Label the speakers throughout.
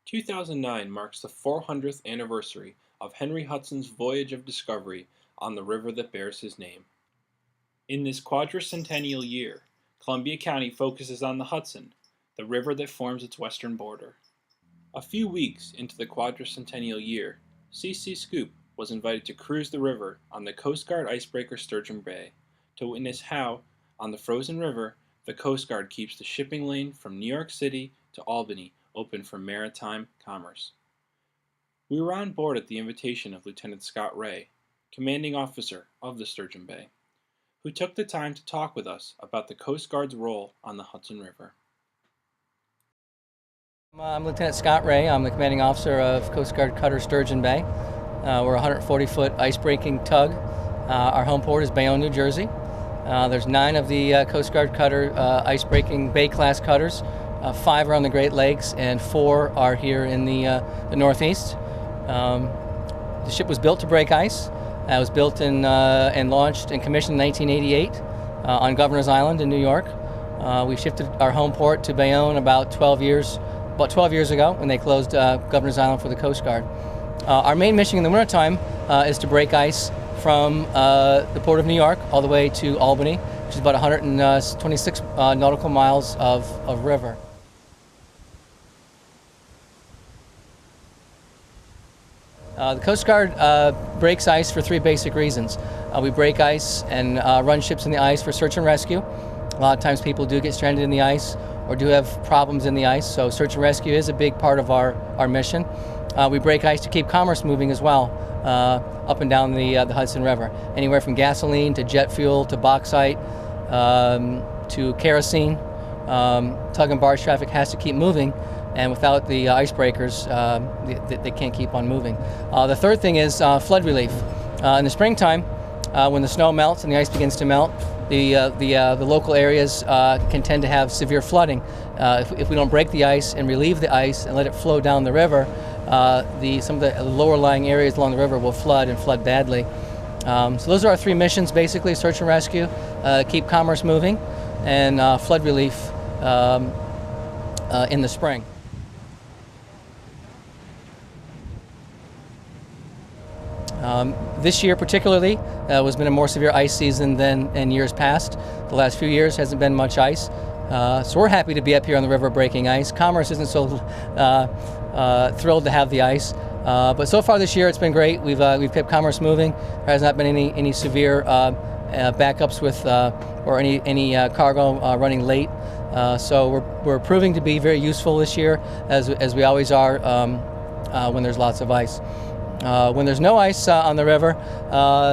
Speaker 1: 2009 marks the 400th anniversary of Henry Hudson's voyage of discovery on the river that bears his name. In this quadricentennial year, Columbia County focuses on the Hudson, the river that forms its western border. A few weeks into the quadricentennial year, ccSCOOP was invited to cruise the river on the Coast Guard icebreaker Sturgeon Bay to witness how, on the frozen river, the Coast Guard keeps the shipping lane from New York City to Albany open for maritime commerce. We were on board at the invitation of Lieutenant Scott Ray, commanding officer of the Sturgeon Bay, who took the time to talk with us about the Coast Guard's role on the Hudson River.
Speaker 2: I'm Lieutenant Scott Ray. I'm the commanding officer of Coast Guard cutter Sturgeon Bay. We're a 140-foot ice-breaking tug. Our home port is Bayonne, New Jersey. There's 9 of the Coast Guard cutter ice-breaking Bay-class cutters. 5 are on the Great Lakes, and 4 are here in the Northeast. The ship was built to break ice. It was built and launched and commissioned in 1988 on Governor's Island in New York. We shifted our home port to Bayonne about 12 years ago when they closed Governor's Island for the Coast Guard. Our main mission in the wintertime is to break ice from the Port of New York all the way to Albany, which is about 126 nautical miles of river. The Coast Guard breaks ice for 3 basic reasons. We break ice and run ships in the ice for search and rescue. A lot of times people do get stranded in the ice or do have problems in the ice, so search and rescue is a big part of our mission. We break ice to keep commerce moving as well, up and down the Hudson River. Anywhere from gasoline to jet fuel to bauxite to kerosene. Tug and barge traffic has to keep moving, and without the icebreakers, they can't keep on moving. The third thing is flood relief. In the springtime, when the snow melts and the ice begins to melt, the local areas can tend to have severe flooding. If we don't break the ice and relieve the ice and let it flow down the river, some of the lower lying areas along the river will flood and flood badly. So those are our 3 missions basically: search and rescue, keep commerce moving, and flood relief in the spring. This year particularly has been a more severe ice season than in years past. The last few years hasn't been much ice. So we're happy to be up here on the river breaking ice. Commerce isn't so thrilled to have the ice. But so far this year it's been great. We've kept commerce moving. There has not been any severe backups with or any cargo running late. So we're proving to be very useful this year, as we always are when there's lots of ice. When there's no ice on the river,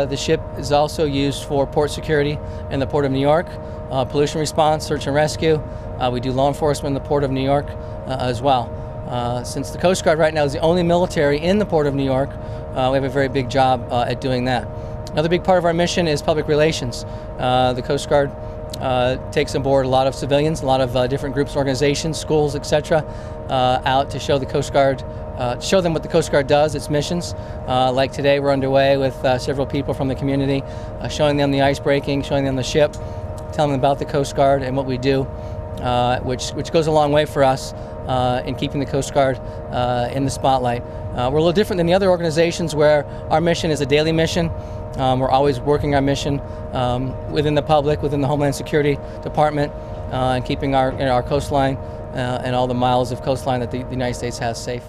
Speaker 2: the ship is also used for port security in the Port of New York, pollution response, search and rescue. We do law enforcement in the Port of New York as well. Since the Coast Guard right now is the only military in the Port of New York, we have a very big job at doing that. Another big part of our mission is public relations. The Coast Guard takes on board a lot of civilians, a lot of different groups, organizations, schools, etc., out to show the Coast Guard, show them what the Coast Guard does, its missions. Like today, we're underway with several people from the community, showing them the ice breaking, showing them the ship, telling them about the Coast Guard and what we do, which goes a long way for us in keeping the Coast Guard in the spotlight. We're a little different than the other organizations where our mission is a daily mission. We're always working our mission within the public, within the Homeland Security Department, and keeping our coastline and all the miles of coastline that the United States has safe.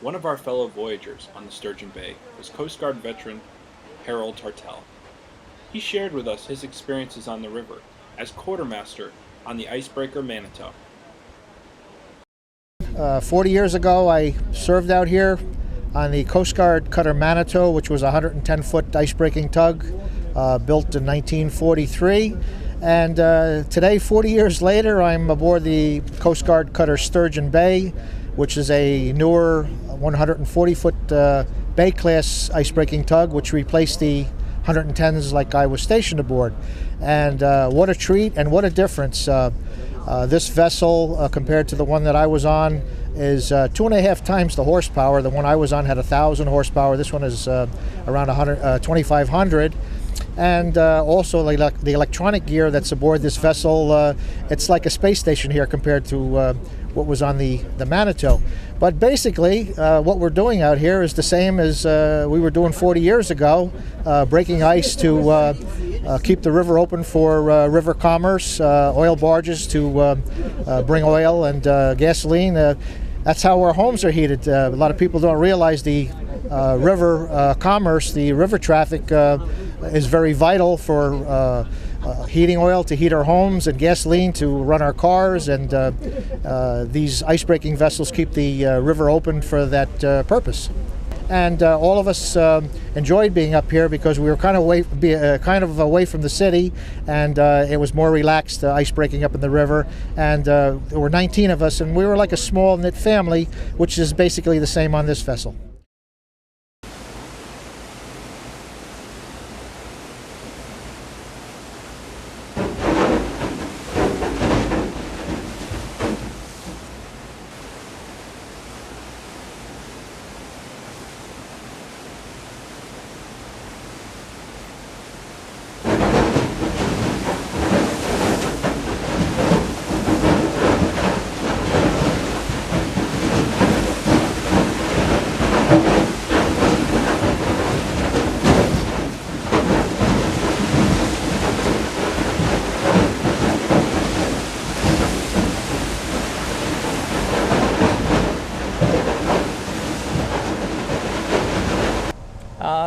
Speaker 1: One of our fellow voyagers on the Sturgeon Bay was Coast Guard veteran Harold Tartell. He shared with us his experiences on the river as quartermaster on the icebreaker Manitou.
Speaker 3: 40 years ago, I served out here on the Coast Guard cutter Manitou, which was a 110-foot ice-breaking tug built in 1943. And today, 40 years later, I'm aboard the Coast Guard cutter Sturgeon Bay, which is a newer 140-foot Bay-class ice-breaking tug, which replaced the 110s like I was stationed aboard. And what a treat and what a difference. This vessel, compared to the one that I was on, is 2.5 times the horsepower. The one I was on had 1,000 horsepower. This one is around 2,500. And also the electronic gear that's aboard this vessel, it's like a space station here compared to what was on the Manitou. But basically, what we're doing out here is the same as we were doing 40 years ago, breaking ice to keep the river open for river commerce, oil barges to bring oil and gasoline. That's how our homes are heated. A lot of people don't realize the river commerce, the river traffic is very vital for heating oil to heat our homes and gasoline to run our cars, and these ice-breaking vessels keep the river open for that purpose. And all of us enjoyed being up here because we were kind of away from the city, and it was more relaxed ice breaking up in the river. And there were 19 of us, and we were like a small knit family, which is basically the same on this vessel.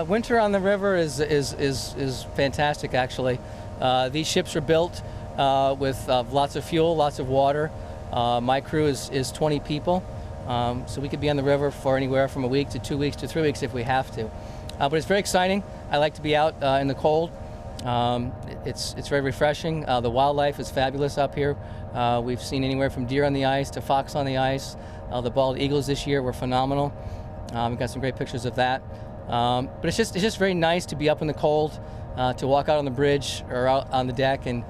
Speaker 2: Winter on the river is fantastic, actually. These ships are built with lots of fuel, lots of water. My crew is 20 people, so we could be on the river for anywhere from a week to 2 weeks to 3 weeks if we have to. But it's very exciting. I like to be out in the cold. It's very refreshing. The wildlife is fabulous up here. We've seen anywhere from deer on the ice to fox on the ice. The bald eagles this year were phenomenal. We've got some great pictures of that. But it's just very nice to be up in the cold, to walk out on the bridge or out on the deck and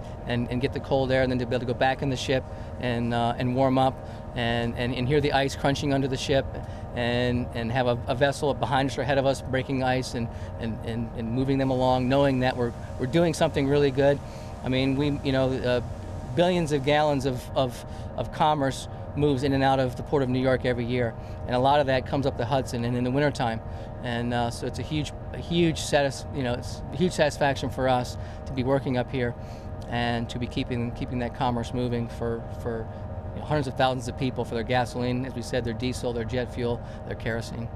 Speaker 2: get the cold air, and then to be able to go back in the ship and warm up and hear the ice crunching under the ship, and have a vessel behind us or ahead of us breaking ice and moving them along, knowing that we're doing something really good. I mean, billions of gallons of commerce moves in and out of the Port of New York every year, and a lot of that comes up the Hudson and in the wintertime. And so it's a huge satisfaction for us to be working up here and to be keeping that commerce moving for hundreds of thousands of people, for their gasoline, as we said, their diesel, their jet fuel, their kerosene.